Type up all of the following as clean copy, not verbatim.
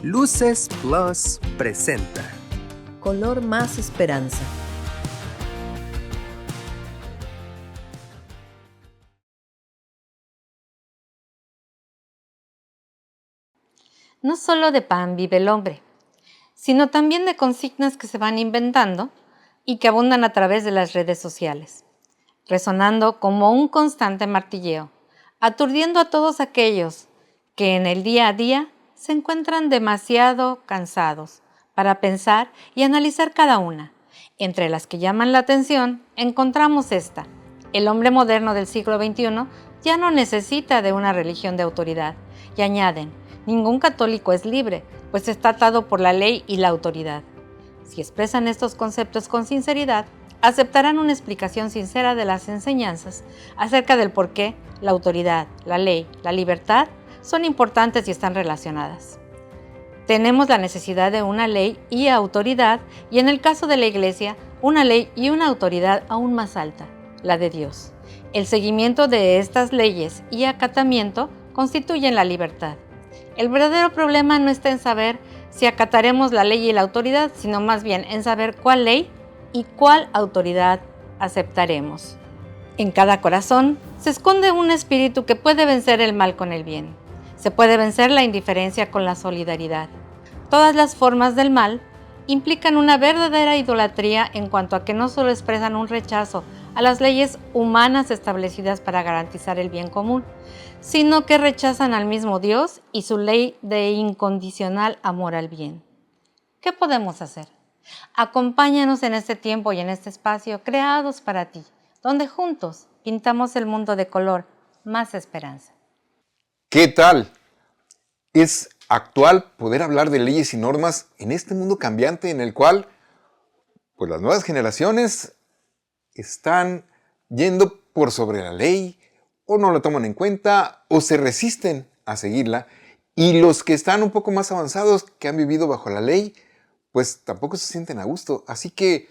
Luces Plus presenta Color más esperanza. No solo de pan vive el hombre, sino también de consignas que se van inventando y que abundan a través de las redes sociales, resonando como un constante martilleo, aturdiendo a todos aquellos que en el día a día se encuentran demasiado cansados para pensar y analizar cada una. Entre las que llaman la atención, encontramos esta. El hombre moderno del siglo XXI ya no necesita de una religión de autoridad. Y añaden, ningún católico es libre, pues está atado por la ley y la autoridad. Si expresan estos conceptos con sinceridad, aceptarán una explicación sincera de las enseñanzas acerca del por qué la autoridad, la ley, la libertad son importantes y están relacionadas. Tenemos la necesidad de una ley y autoridad, y en el caso de la Iglesia, una ley y una autoridad aún más alta, la de Dios. El seguimiento de estas leyes y acatamiento constituyen la libertad. El verdadero problema no está en saber si acataremos la ley y la autoridad, sino más bien en saber cuál ley y cuál autoridad aceptaremos. En cada corazón se esconde un espíritu que puede vencer el mal con el bien. Se puede vencer la indiferencia con la solidaridad. Todas las formas del mal implican una verdadera idolatría en cuanto a que no solo expresan un rechazo a las leyes humanas establecidas para garantizar el bien común, sino que rechazan al mismo Dios y su ley de incondicional amor al bien. ¿Qué podemos hacer? Acompáñanos en este tiempo y en este espacio creados para ti, donde juntos pintamos el mundo de color más esperanza. ¿Qué tal? Es actual poder hablar de leyes y normas en este mundo cambiante en el cual pues las nuevas generaciones están yendo por sobre la ley o no la toman en cuenta o se resisten a seguirla, y los que están un poco más avanzados, que han vivido bajo la ley, pues tampoco se sienten a gusto. Así que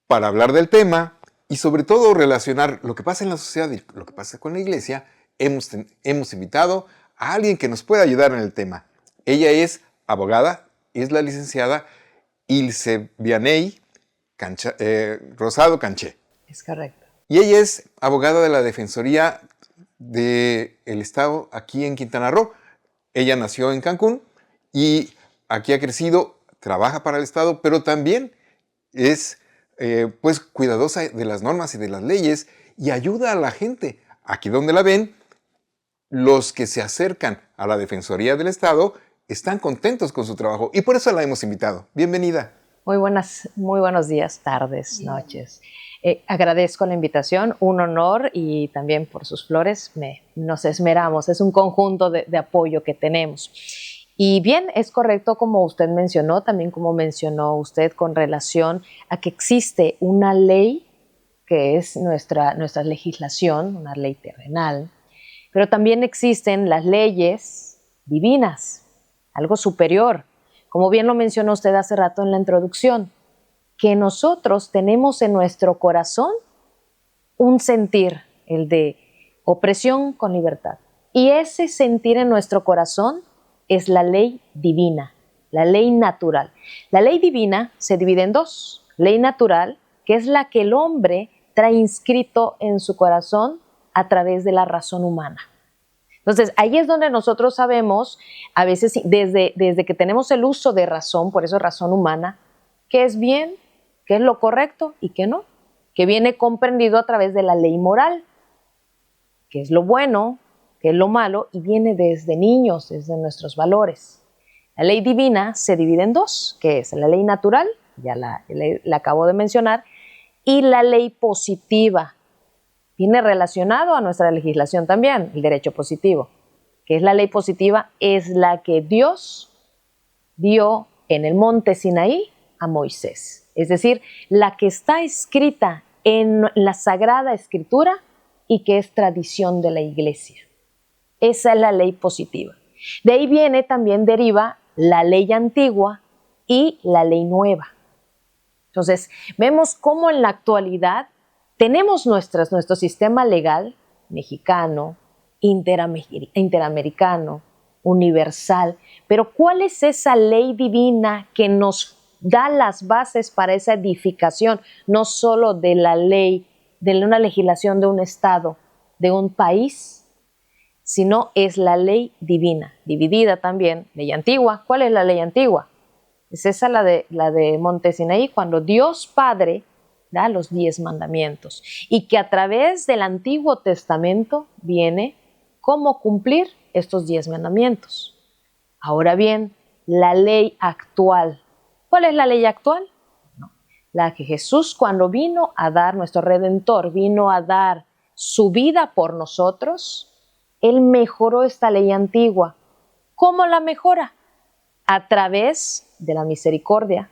para hablar del tema y sobre todo relacionar lo que pasa en la sociedad y lo que pasa con la iglesia, hemos invitado a alguien que nos pueda ayudar en el tema. Ella es abogada, es la licenciada Ilse Vianey Rosado Canché. Es correcto. Y ella es abogada de la Defensoría del Estado aquí en Quintana Roo. Ella nació en Cancún y aquí ha crecido, trabaja para el Estado, pero también es pues cuidadosa de las normas y de las leyes y ayuda a la gente. Aquí donde la ven, los que se acercan a la Defensoría del Estado están contentos con su trabajo y por eso la hemos invitado. Bienvenida. Muy buenos días, tardes, noches. Agradezco la invitación, un honor, y también por sus flores nos esmeramos. Es un conjunto de apoyo que tenemos. Y bien, es correcto como usted mencionó, también como mencionó usted con relación a que existe una ley que es nuestra legislación, una ley terrenal, pero también existen las leyes divinas, algo superior. Como bien lo mencionó usted hace rato en la introducción, que nosotros tenemos en nuestro corazón un sentir, el de opresión con libertad. Y ese sentir en nuestro corazón es la ley divina, la ley natural. La ley divina se divide en dos. Ley natural, que es la que el hombre trae inscrito en su corazón a través de la razón humana. Entonces, ahí es donde nosotros sabemos, a veces desde que tenemos el uso de razón, por eso razón humana, qué es bien, qué es lo correcto y qué no, que viene comprendido a través de la ley moral, qué es lo bueno, qué es lo malo, y viene desde niños, desde nuestros valores. La ley divina se divide en dos, que es la ley natural, ya la acabo de mencionar, y la ley positiva. Viene relacionado a nuestra legislación también, el derecho positivo, que es la ley positiva, es la que Dios dio en el monte Sinaí a Moisés. Es decir, la que está escrita en la Sagrada Escritura y que es tradición de la Iglesia. Esa es la ley positiva. De ahí deriva la ley antigua y la ley nueva. Entonces, vemos cómo en la actualidad tenemos nuestro sistema legal mexicano, interamericano, universal. Pero ¿cuál es esa ley divina que nos da las bases para esa edificación? No solo de la ley, de una legislación de un estado, de un país, sino es la ley divina, dividida también, ley antigua. ¿Cuál es la ley antigua? Es esa la de Monte Sinaí, cuando Dios Padre da los 10 mandamientos y que a través del Antiguo Testamento viene cómo cumplir estos 10 mandamientos. Ahora bien, la ley actual. ¿Cuál es la ley actual? No, la que Jesús, cuando vino a dar, nuestro Redentor, vino a dar su vida por nosotros, Él mejoró esta ley antigua. ¿Cómo la mejora? A través de la misericordia,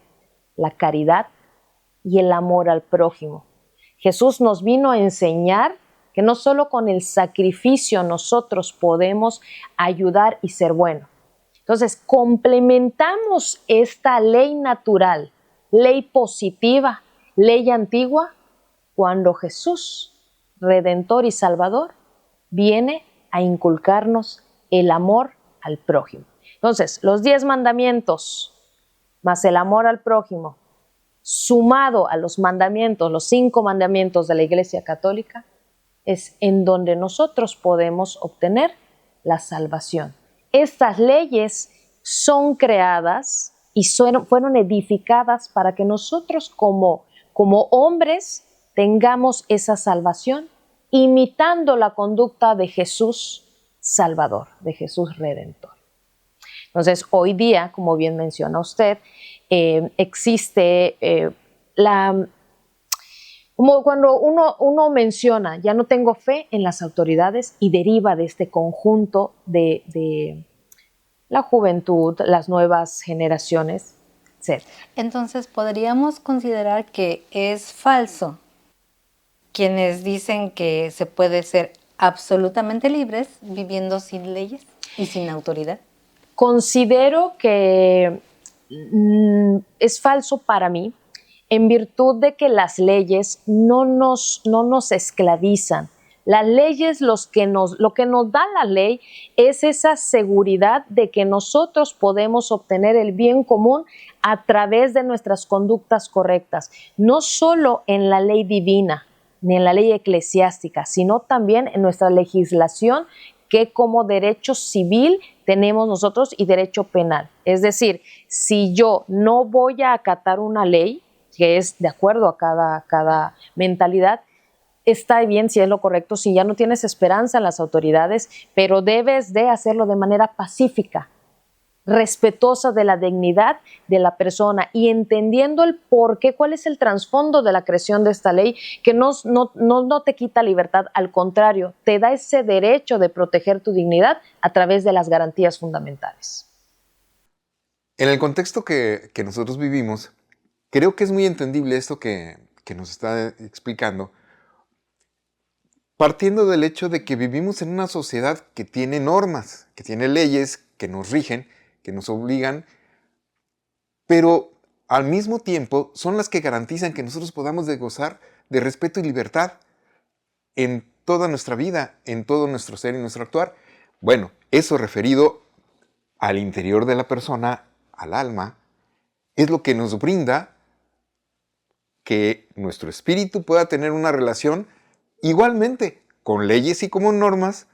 la caridad y el amor al prójimo. Jesús nos vino a enseñar que no solo con el sacrificio nosotros podemos ayudar y ser buenos. Entonces, complementamos esta ley natural, ley positiva, ley antigua, cuando Jesús, Redentor y Salvador, viene a inculcarnos el amor al prójimo. Entonces, los 10 mandamientos más el amor al prójimo, sumado a los mandamientos, los 5 mandamientos de la Iglesia Católica, es en donde nosotros podemos obtener la salvación. Estas leyes son creadas y fueron edificadas para que nosotros como hombres tengamos esa salvación, imitando la conducta de Jesús Salvador, de Jesús Redentor. Entonces, hoy día, como bien menciona usted, existe como cuando uno menciona, ya no tengo fe en las autoridades y deriva de este conjunto de la juventud, las nuevas generaciones, etc. Entonces, ¿podríamos considerar que es falso quienes dicen que se puede ser absolutamente libres viviendo sin leyes y sin autoridad? Considero que es falso para mí, en virtud de que las leyes no nos esclavizan. Las leyes, lo que nos da la ley es esa seguridad de que nosotros podemos obtener el bien común a través de nuestras conductas correctas, no solo en la ley divina ni en la ley eclesiástica, sino también en nuestra legislación que como derecho civil tenemos nosotros y derecho penal. Es decir, si yo no voy a acatar una ley, que es de acuerdo a cada mentalidad, está bien si es lo correcto, si ya no tienes esperanza en las autoridades, pero debes de hacerlo de manera pacífica, respetuosa de la dignidad de la persona y entendiendo el por qué, cuál es el trasfondo de la creación de esta ley, que no te quita libertad, al contrario, te da ese derecho de proteger tu dignidad a través de las garantías fundamentales. En el contexto que nosotros vivimos, creo que es muy entendible esto que nos está explicando, partiendo del hecho de que vivimos en una sociedad que tiene normas, que tiene leyes que nos rigen, que nos obligan, pero al mismo tiempo son las que garantizan que nosotros podamos gozar de respeto y libertad en toda nuestra vida, en todo nuestro ser y nuestro actuar. Bueno, eso referido al interior de la persona, al alma, es lo que nos brinda que nuestro espíritu pueda tener una relación igualmente con leyes y como normas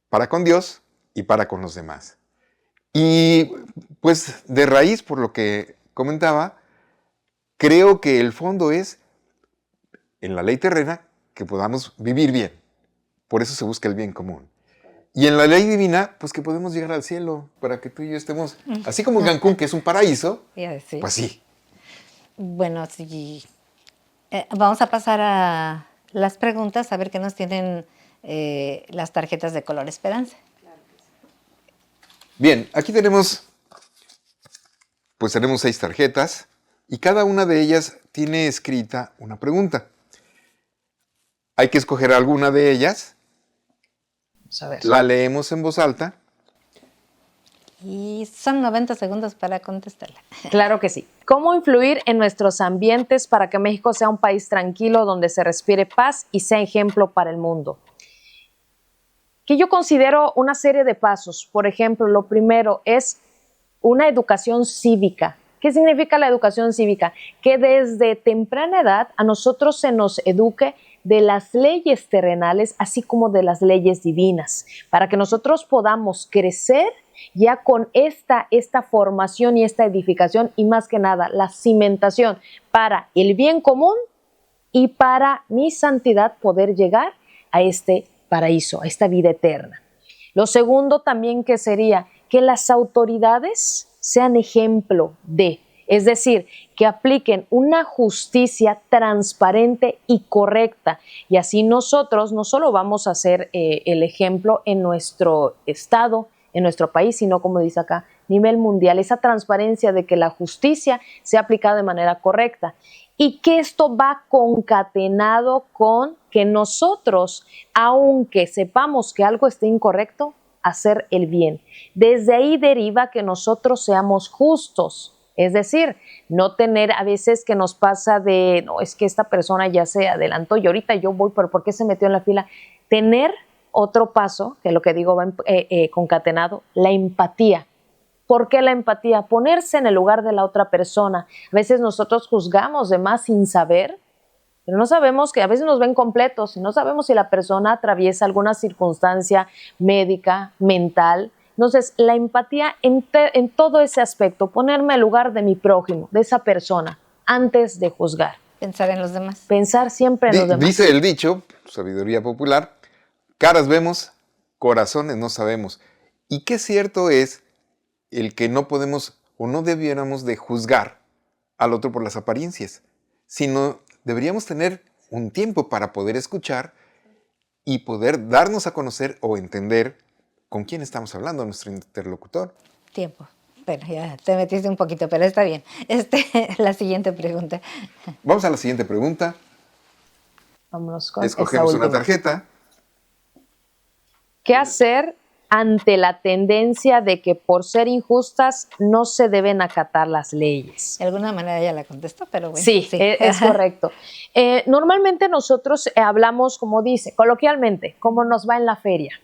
para con Dios y para con los demás. Y pues de raíz, por lo que comentaba, creo que el fondo es en la ley terrena que podamos vivir bien. Por eso se busca el bien común. Y en la ley divina, pues que podemos llegar al cielo para que tú y yo estemos, así como en Cancún, que es un paraíso, pues sí. Bueno, sí. Vamos a pasar a las preguntas, a ver qué nos tienen las tarjetas de color esperanza. Bien, aquí tenemos 6 tarjetas y cada una de ellas tiene escrita una pregunta. Hay que escoger alguna de ellas, la leemos en voz alta. Y son 90 segundos para contestarla. Claro que sí. ¿Cómo influir en nuestros ambientes para que México sea un país tranquilo donde se respire paz y sea ejemplo para el mundo? que yo considero una serie de pasos. Por ejemplo, lo primero es una educación cívica. ¿Qué significa la educación cívica? Que desde temprana edad a nosotros se nos eduque de las leyes terrenales, así como de las leyes divinas, para que nosotros podamos crecer ya con esta formación y esta edificación, y más que nada la cimentación para el bien común y para mi santidad poder llegar a este paraíso, a esta vida eterna. Lo segundo también que sería que las autoridades sean ejemplo de, es decir, que apliquen una justicia transparente y correcta, y así nosotros no solo vamos a ser el ejemplo en nuestro estado, en nuestro país, sino, como dice acá, a nivel mundial, esa transparencia de que la justicia sea aplicada de manera correcta, y que esto va concatenado con que nosotros, aunque sepamos que algo esté incorrecto, hacer el bien. Desde ahí deriva que nosotros seamos justos, es decir, no tener a veces que nos pasa de, no, es que esta persona ya se adelantó y ahorita yo voy, pero ¿por qué se metió en la fila? Tener otro paso, que lo que digo va concatenado, la empatía. ¿Por qué la empatía? Ponerse en el lugar de la otra persona. A veces nosotros juzgamos de más sin saber, pero no sabemos, que a veces nos ven completos y no sabemos si la persona atraviesa alguna circunstancia médica, mental. Entonces, la empatía en todo ese aspecto, ponerme al lugar de mi prójimo, de esa persona, antes de juzgar. Pensar en los demás. Pensar siempre en los demás. Dice el dicho, sabiduría popular, caras vemos, corazones no sabemos. Y qué cierto es el que no podemos o no debiéramos de juzgar al otro por las apariencias, sino deberíamos tener un tiempo para poder escuchar y poder darnos a conocer o entender con quién estamos hablando, nuestro interlocutor. Tiempo. Bueno, ya te metiste un poquito, pero está bien. La siguiente pregunta. Vamos a la siguiente pregunta. Vámonos con Escogemos una tarjeta. ¿Qué hacer ante la tendencia de que por ser injustas no se deben acatar las leyes? De alguna manera ya la contestó, pero bueno. Sí, es correcto. Normalmente nosotros hablamos, como dice, coloquialmente, cómo nos va en la feria.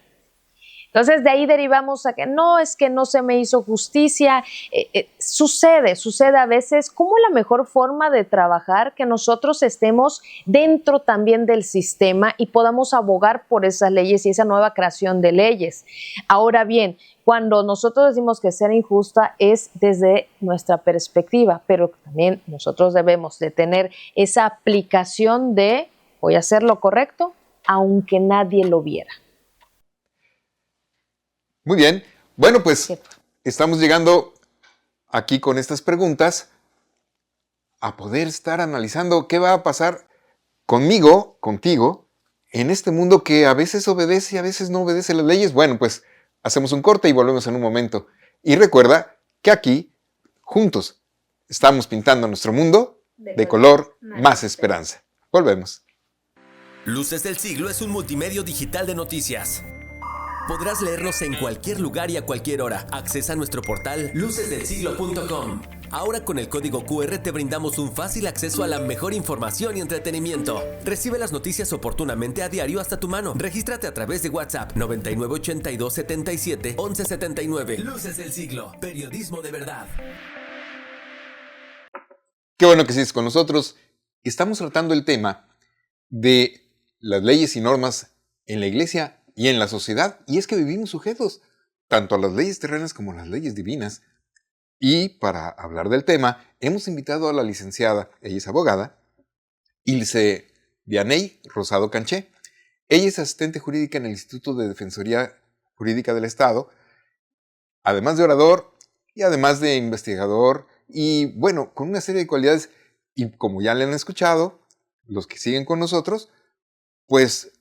Entonces, de ahí derivamos a que no, es que no se me hizo justicia. Sucede a veces. ¿Cómo es la mejor forma de trabajar? Que nosotros estemos dentro también del sistema y podamos abogar por esas leyes y esa nueva creación de leyes. Ahora bien, cuando nosotros decimos que ser injusta es desde nuestra perspectiva, pero también nosotros debemos de tener esa aplicación de voy a hacer lo correcto aunque nadie lo viera. Muy bien. Bueno, pues estamos llegando aquí con estas preguntas a poder estar analizando qué va a pasar conmigo, contigo, en este mundo que a veces obedece y a veces no obedece las leyes. Bueno, pues hacemos un corte y volvemos en un momento. Y recuerda que aquí, juntos, estamos pintando nuestro mundo de color más esperanza. Volvemos. Luces del Siglo es un multimedio digital de noticias. Podrás leernos en cualquier lugar y a cualquier hora. Accesa a nuestro portal lucesdelsiglo.com. Ahora con el código QR te brindamos un fácil acceso a la mejor información y entretenimiento. Recibe las noticias oportunamente a diario hasta tu mano. Regístrate a través de WhatsApp 9982771179. Luces del Siglo, periodismo de verdad. Qué bueno que sigues con nosotros. Estamos tratando el tema de las leyes y normas en la iglesia y en la sociedad, y es que vivimos sujetos tanto a las leyes terrenas como a las leyes divinas. Y para hablar del tema, hemos invitado a la licenciada, ella es abogada, Ilse Vianey Rosado Canché. Ella es asistente jurídica en el Instituto de Defensoría Jurídica del Estado, además de orador y además de investigador, y bueno, con una serie de cualidades, y como ya le han escuchado, los que siguen con nosotros, pues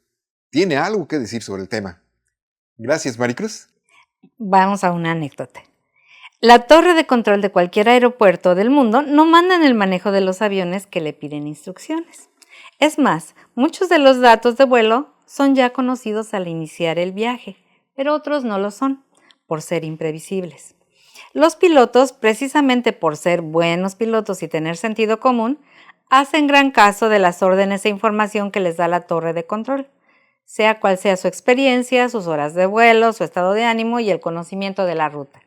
tiene algo que decir sobre el tema. Gracias, Maricruz. Vamos a una anécdota. La torre de control de cualquier aeropuerto del mundo no manda en el manejo de los aviones que le piden instrucciones. Es más, muchos de los datos de vuelo son ya conocidos al iniciar el viaje, pero otros no lo son, por ser imprevisibles. Los pilotos, precisamente por ser buenos pilotos y tener sentido común, hacen gran caso de las órdenes e información que les da la torre de control. sea cual sea su experiencia, sus horas de vuelo, su estado de ánimo y el conocimiento de la ruta.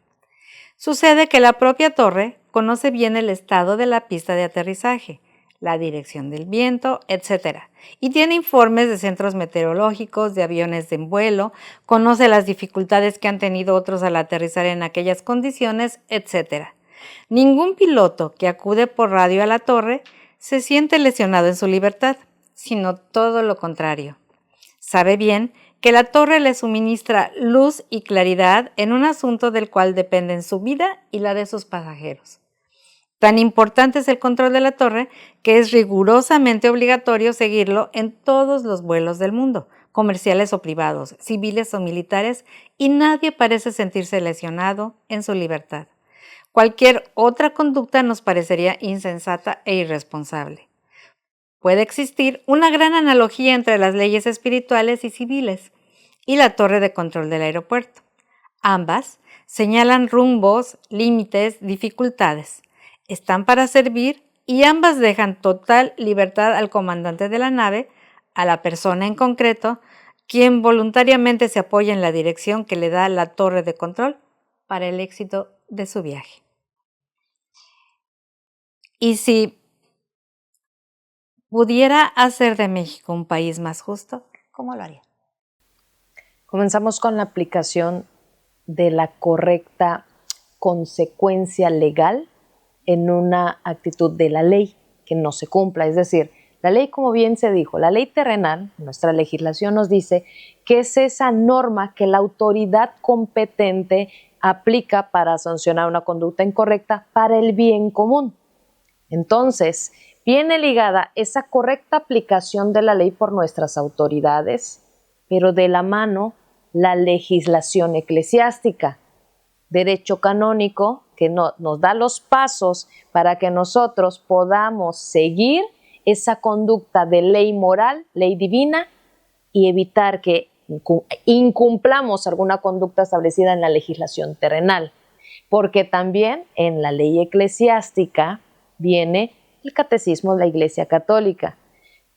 Sucede que la propia torre conoce bien el estado de la pista de aterrizaje, la dirección del viento, etc. Y tiene informes de centros meteorológicos, de aviones en vuelo, conoce las dificultades que han tenido otros al aterrizar en aquellas condiciones, etc. Ningún piloto que acude por radio a la torre se siente lesionado en su libertad, sino todo lo contrario. Sabe bien que la torre le suministra luz y claridad en un asunto del cual dependen su vida y la de sus pasajeros. Tan importante es el control de la torre que es rigurosamente obligatorio seguirlo en todos los vuelos del mundo, comerciales o privados, civiles o militares, y nadie parece sentirse lesionado en su libertad. Cualquier otra conducta nos parecería insensata e irresponsable. Puede existir una gran analogía entre las leyes espirituales y civiles y la torre de control del aeropuerto. Ambas señalan rumbos, límites, dificultades. Están para servir y ambas dejan total libertad al comandante de la nave, a la persona en concreto, quien voluntariamente se apoya en la dirección que le da la torre de control para el éxito de su viaje. Y si pudiera hacer de México un país más justo, ¿cómo lo haría? Comenzamos con la aplicación de la correcta consecuencia legal en una actitud de la ley que no se cumpla. Es decir, la ley, como bien se dijo, la ley terrenal, nuestra legislación nos dice que es esa norma que la autoridad competente aplica para sancionar una conducta incorrecta para el bien común. Entonces, viene ligada esa correcta aplicación de la ley por nuestras autoridades, pero de la mano la legislación eclesiástica, derecho canónico, que nos da los pasos para que nosotros podamos seguir esa conducta de ley moral, ley divina, y evitar que incumplamos alguna conducta establecida en la legislación terrenal. Porque también en la ley eclesiástica viene el catecismo de la Iglesia Católica.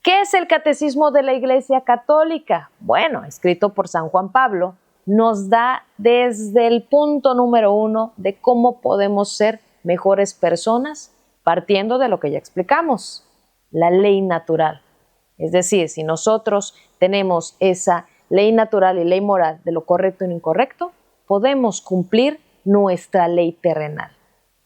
¿Qué es el catecismo de la Iglesia Católica? Bueno, escrito por San Juan Pablo, nos da desde el punto número 1 de cómo podemos ser mejores personas, partiendo de lo que ya explicamos, la ley natural. Es decir, si nosotros tenemos esa ley natural y ley moral de lo correcto y lo incorrecto, podemos cumplir nuestra ley terrenal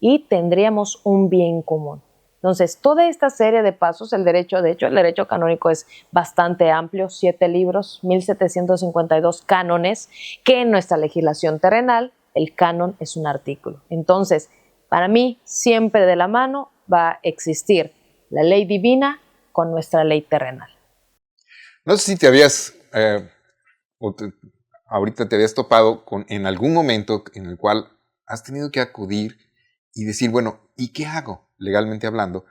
y tendríamos un bien común. Entonces, toda esta serie de pasos, el derecho canónico es bastante amplio, 7 libros, 1752 cánones, que en nuestra legislación terrenal, el canon es un artículo. Entonces, para mí, siempre de la mano va a existir la ley divina con nuestra ley terrenal. No sé si te habías, ahorita te habías topado en algún momento en el cual has tenido que acudir y decir, bueno, ¿y qué hago? Legalmente hablando,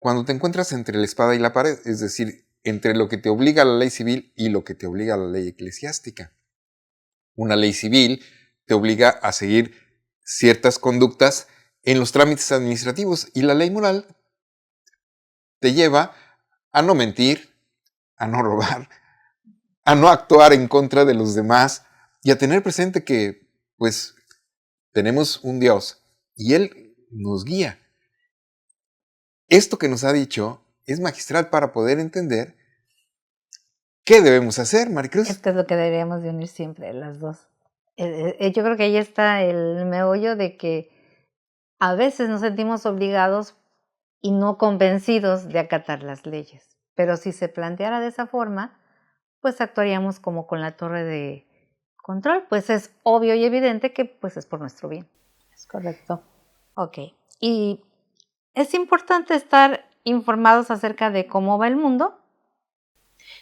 cuando te encuentras entre la espada y la pared, es decir, entre lo que te obliga la ley civil y lo que te obliga la ley eclesiástica. Una ley civil te obliga a seguir ciertas conductas en los trámites administrativos y la ley moral te lleva a no mentir, a no robar, a no actuar en contra de los demás y a tener presente que, pues, tenemos un Dios y Él nos guía. Esto que nos ha dicho es magistral para poder entender qué debemos hacer, Maricruz. Esto es lo que deberíamos de unir siempre, las dos. Yo creo que ahí está el meollo de que a veces nos sentimos obligados y no convencidos de acatar las leyes. Pero si se planteara de esa forma, pues actuaríamos como con la torre de control. Pues es obvio y evidente que pues es por nuestro bien. Es correcto. Ok. Y ¿es importante estar informados acerca de cómo va el mundo?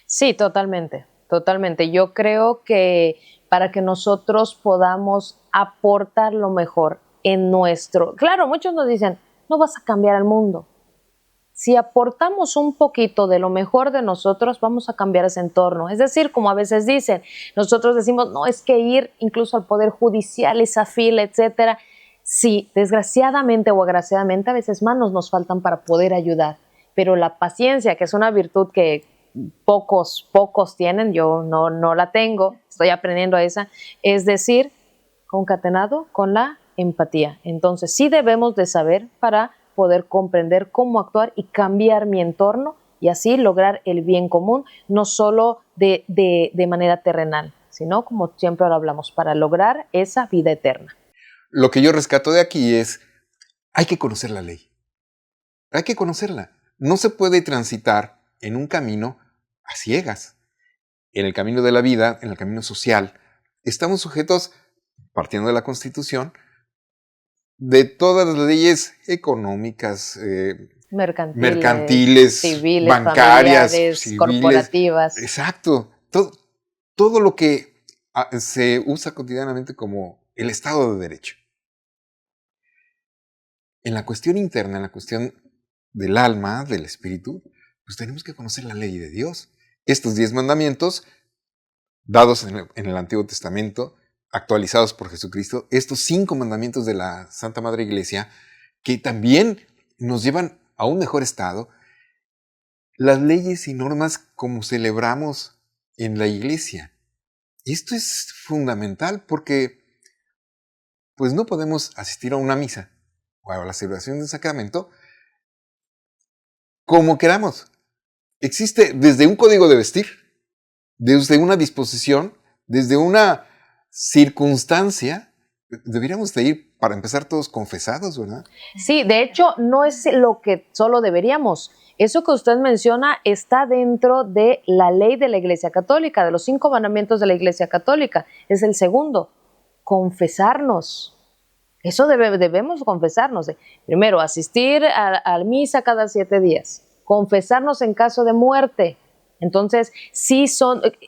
Sí, totalmente, totalmente. Yo creo que para que nosotros podamos aportar lo mejor en nuestro... Claro, muchos nos dicen, no vas a cambiar el mundo. Si aportamos un poquito de lo mejor de nosotros, vamos a cambiar ese entorno. Es decir, como a veces dicen, nosotros decimos, no, es que ir incluso al Poder Judicial, esa fila, etcétera. Sí, desgraciadamente o agraciadamente a veces manos nos faltan para poder ayudar, pero la paciencia, que es una virtud que pocos tienen, yo no la tengo, estoy aprendiendo esa, es decir, concatenado con la empatía. Entonces sí debemos de saber para poder comprender cómo actuar y cambiar mi entorno y así lograr el bien común, no solo de manera terrenal, sino como siempre lo hablamos, para lograr esa vida eterna. Lo que yo rescato de aquí es, hay que conocer la ley. Hay que conocerla. No se puede transitar en un camino a ciegas. En el camino de la vida, en el camino social, estamos sujetos, partiendo de la Constitución, de todas las leyes económicas, mercantiles, civiles, bancarias, familiares, corporativas. Exacto. Todo lo que se usa cotidianamente como el Estado de Derecho. En la cuestión interna, en la cuestión del alma, del espíritu, pues tenemos que conocer la ley de Dios. Estos 10 mandamientos, dados en el Antiguo Testamento, actualizados por Jesucristo, estos 5 mandamientos de la Santa Madre Iglesia, que también nos llevan a un mejor estado, las leyes y normas como celebramos en la Iglesia. Esto es fundamental porque pues no podemos asistir a una misa o a la celebración de un sacramento como queramos. Existe desde un código de vestir, desde una disposición, desde una circunstancia. Deberíamos de ir, para empezar, todos confesados, ¿verdad? Sí, de hecho, no es lo que solo deberíamos. Eso que usted menciona está dentro de la ley de la Iglesia Católica, de los 5 mandamientos de la Iglesia Católica. Es el segundo, confesarnos. Eso debemos confesarnos. Primero, asistir a misa cada 7 días. Confesarnos en caso de muerte. Entonces,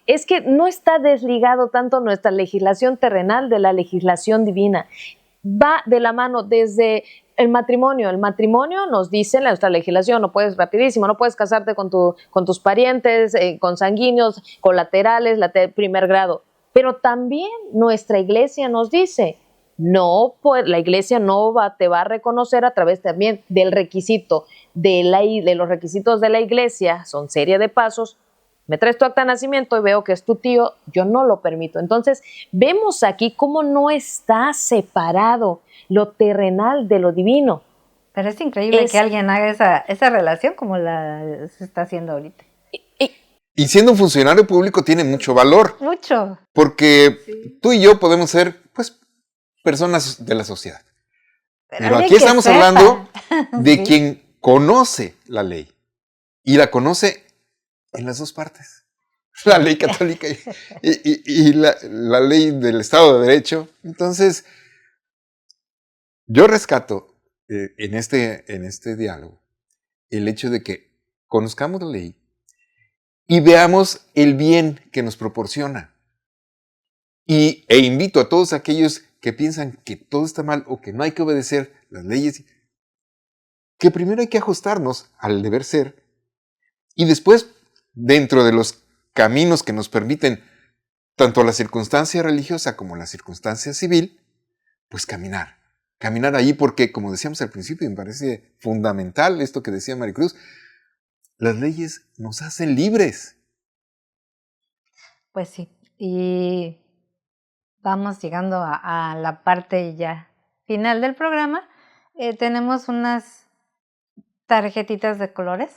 es que no está desligado tanto nuestra legislación terrenal de la legislación divina. Va de la mano desde el matrimonio. El matrimonio nos dice en nuestra legislación, no puedes casarte con tus parientes, consanguíneos, colaterales, primer grado. Pero también nuestra iglesia nos dice, no, pues la iglesia te va a reconocer a través también del requisito de los requisitos de la iglesia, son serie de pasos. Me traes tu acta de nacimiento y veo que es tu tío, yo no lo permito. Entonces, vemos aquí cómo no está separado lo terrenal de lo divino. Pero es increíble que alguien haga esa relación como se está haciendo ahorita. Y siendo un funcionario público tiene mucho valor. Mucho. Porque tú y yo podemos ser, pues, personas de la sociedad. Pero aquí que estamos hablando de quien conoce la ley. Y la conoce en las dos partes. La ley católica y la ley del Estado de Derecho. Entonces, yo rescato en este diálogo el hecho de que conozcamos la ley y veamos el bien que nos proporciona. E invito a todos aquellos que piensan que todo está mal o que no hay que obedecer las leyes, que primero hay que ajustarnos al deber ser y después, dentro de los caminos que nos permiten tanto la circunstancia religiosa como la circunstancia civil, pues caminar ahí porque, como decíamos al principio, y me parece fundamental esto que decía Maricruz, las leyes nos hacen libres. Pues sí, y vamos llegando a la parte ya final del programa. Tenemos unas tarjetitas de colores.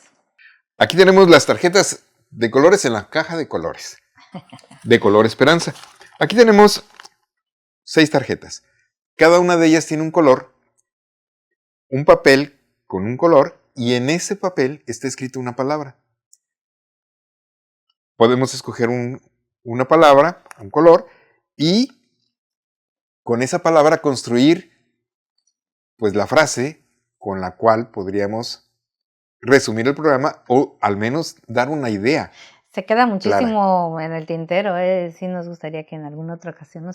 Aquí tenemos las tarjetas de colores en la caja de colores, de color esperanza. Aquí tenemos 6 tarjetas. Cada una de ellas tiene un color, un papel con un color, y en ese papel está escrita una palabra. Podemos escoger una palabra, un color, y con esa palabra construir pues la frase con la cual podríamos resumir el programa o al menos dar una idea. Se queda muchísimo en el tintero. Sí nos gustaría que en alguna otra ocasión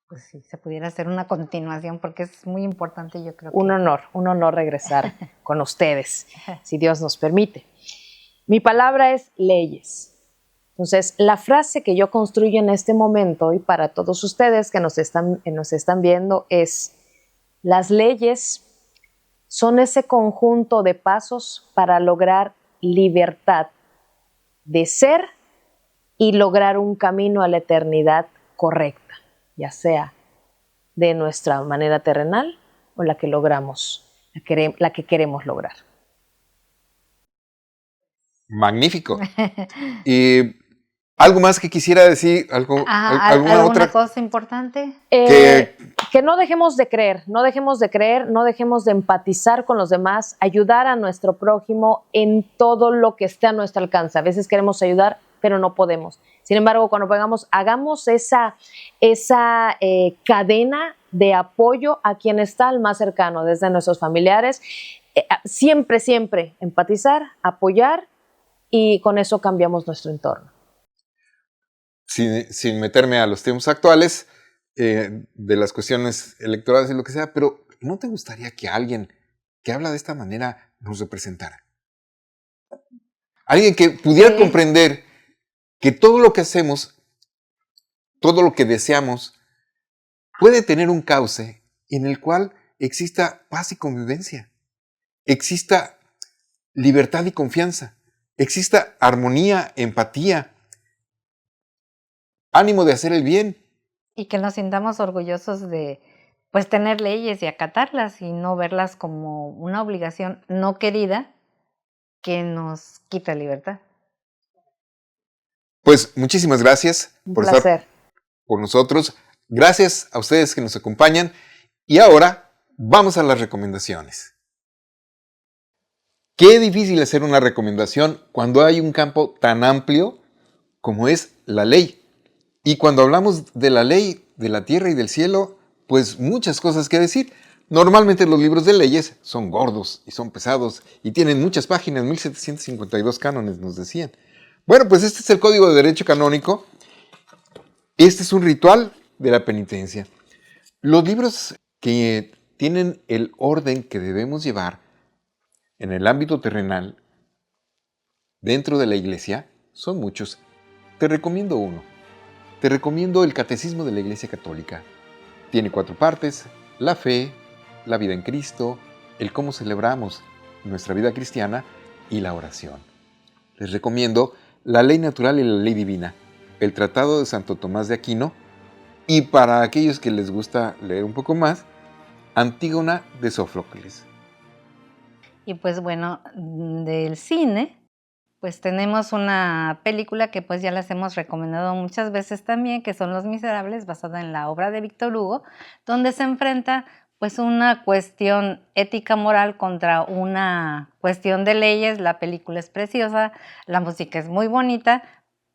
pues sí, se pudiera hacer una continuación porque es muy importante, yo creo. Un honor regresar con ustedes, si Dios nos permite. Mi palabra es leyes. Entonces, la frase que yo construyo en este momento y para todos ustedes que nos están viendo es: las leyes son ese conjunto de pasos para lograr libertad de ser y lograr un camino a la eternidad correcta, ya sea de nuestra manera terrenal o la que logramos, la que queremos lograr. Magnífico. Y algo más que quisiera decir, ¿Alguna otra cosa importante? Que no dejemos de creer, no dejemos de empatizar con los demás, ayudar a nuestro prójimo en todo lo que esté a nuestro alcance. A veces queremos ayudar, pero no podemos. Sin embargo, cuando hagamos esa cadena de apoyo a quien está al más cercano, desde nuestros familiares, siempre empatizar, apoyar, y con eso cambiamos nuestro entorno. Sin meterme a los tiempos actuales, de las cuestiones electorales y lo que sea, pero ¿no te gustaría que alguien que habla de esta manera nos representara? Alguien que pudiera comprender que todo lo que hacemos, todo lo que deseamos, puede tener un cauce en el cual exista paz y convivencia, exista libertad y confianza, exista armonía, empatía, ánimo de hacer el bien. Y que nos sintamos orgullosos de pues tener leyes y acatarlas y no verlas como una obligación no querida que nos quita libertad. Pues muchísimas gracias por estar con nosotros. Gracias a ustedes que nos acompañan. Y ahora vamos a las recomendaciones. Qué difícil hacer una recomendación cuando hay un campo tan amplio como es la ley. Y cuando hablamos de la ley, de la tierra y del cielo, pues muchas cosas que decir. Normalmente los libros de leyes son gordos y son pesados y tienen muchas páginas, 1752 cánones nos decían. Bueno, pues este es el Código de Derecho Canónico. Este es un ritual de la penitencia. Los libros que tienen el orden que debemos llevar en el ámbito terrenal dentro de la iglesia son muchos. Te recomiendo uno. Te recomiendo el Catecismo de la Iglesia Católica. Tiene 4 partes: la fe, la vida en Cristo, el cómo celebramos nuestra vida cristiana y la oración. Les recomiendo La Ley Natural y la Ley Divina, el Tratado de Santo Tomás de Aquino, y para aquellos que les gusta leer un poco más, Antígona de Sófocles. Y pues bueno, del cine, pues tenemos una película que pues ya las hemos recomendado muchas veces también, que son Los Miserables, basada en la obra de Víctor Hugo, donde se enfrenta pues una cuestión ética moral contra una cuestión de leyes. La película es preciosa, la música es muy bonita,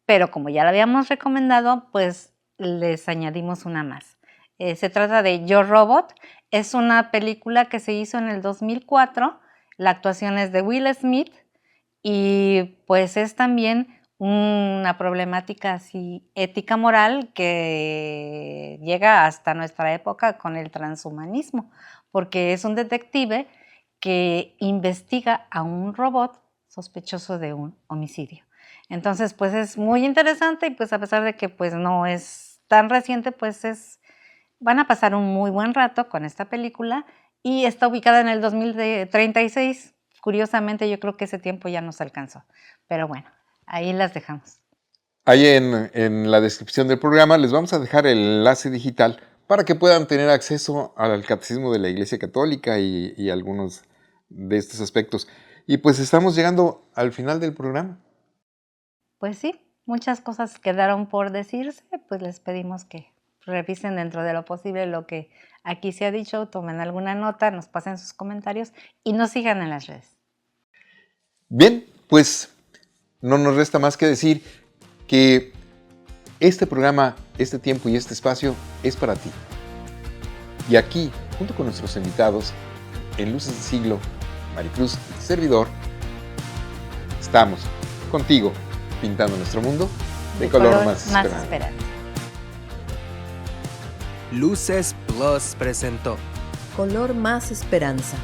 pero como ya la habíamos recomendado, pues les añadimos una más. Se trata de Yo Robot. Es una película que se hizo en el 2004, la actuación es de Will Smith y pues es también una problemática así ética moral que llega hasta nuestra época con el transhumanismo, porque es un detective que investiga a un robot sospechoso de un homicidio. Entonces, pues es muy interesante y pues a pesar de que pues no es tan reciente, pues van a pasar un muy buen rato con esta película y está ubicada en el 2036. Curiosamente, yo creo que ese tiempo ya nos alcanzó, pero bueno. Ahí las dejamos. Ahí en la descripción del programa les vamos a dejar el enlace digital para que puedan tener acceso al Catecismo de la Iglesia Católica y algunos de estos aspectos. Y pues estamos llegando al final del programa. Pues sí, muchas cosas quedaron por decirse, pues les pedimos que revisen dentro de lo posible lo que aquí se ha dicho, tomen alguna nota, nos pasen sus comentarios y nos sigan en las redes. Bien, pues no nos resta más que decir que este programa, este tiempo y este espacio es para ti. Y aquí, junto con nuestros invitados, en Luces del Siglo, Maricruz y servidor, estamos contigo, pintando nuestro mundo de color más esperanza. Luces Plus presentó Color más esperanza.